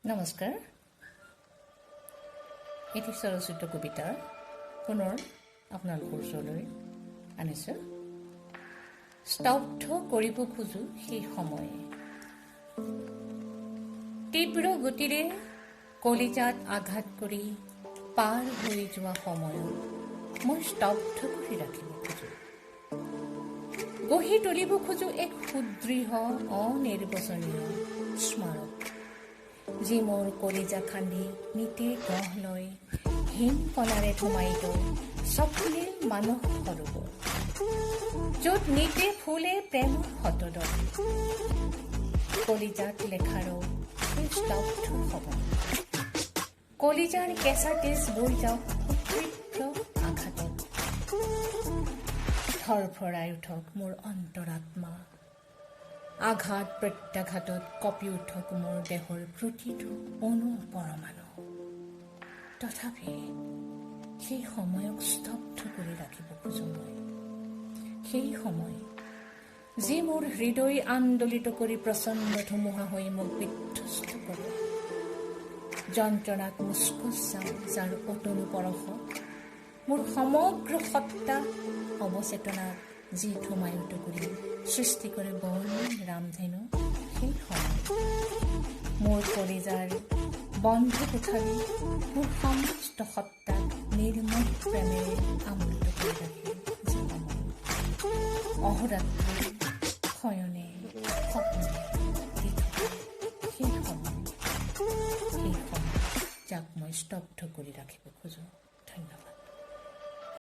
নমস্কাৰ। এটি স্বৰচিত কবিতা পুনৰ আপোনালোকৰ ওচৰলৈ আনিছোঁ। স্তব্ধ কৰিব খোজো সেই সময়ে, তীব্ৰ গতিৰে কলিজাত আঘাত কৰি পাৰ হৈ যোৱা সময়ত মই স্তব্ধ কৰি ৰাখিব খোজো। গঢ়ি তুলিব খোজো এক সুদৃঢ় অনিৰ্বচনীয় স্মাৰক, যি মোৰ কলিজা খান্দি নিতে গঢ় লৈ হিম কণাৰে ধুমায়িত স্বপ্নিল মানস সৰোবৰ, য'ত নিতে ফুলে প্ৰেমৰ শতদল, কলিজাত লেখাৰো সেই স্তব্ধ হ'ব। কলিজাৰ কেঁচা তেজ বৈ যাওক তীব্ৰ আঘাতত, ধৰফৰাই উঠক মোৰ অন্তৰাত্মা, আঘাত প্ৰত্যাঘাতত কঁপি উঠক মোৰ দেহৰ প্ৰতিটো অণু পৰমাণু। তথাপি সেই সময়ক স্তব্ধ কৰি ৰাখিব খোজো মই। সেই সময় যি মোৰ হৃদয় আন্দোলিত কৰি প্ৰচণ্ড ধুমুহা হৈ মোক বিধ্বস্ত কৰে, যন্ত্ৰণাত মুচকুচ যাওঁ যাৰ অতনু পৰশত মোৰ সমগ্ৰ সত্তা অৱচেতনাত যি ধুমায়িত কৰি সৃষ্টি কৰে বৰ্ণিল ৰামধেনু। সেই সময় মোৰ কলিজাৰ বন্ধ কোঠালি মোৰ সমস্ত সত্তাক নিৰ্মল প্ৰেমেৰে আমোদিত কৰি ৰাখে যি সময় অহোৰাত্ৰি শয়নে সপনে দি থকা সেই সময় যাক মই স্তব্ধ কৰি ৰাখিব খোজো। ধন্যবাদ।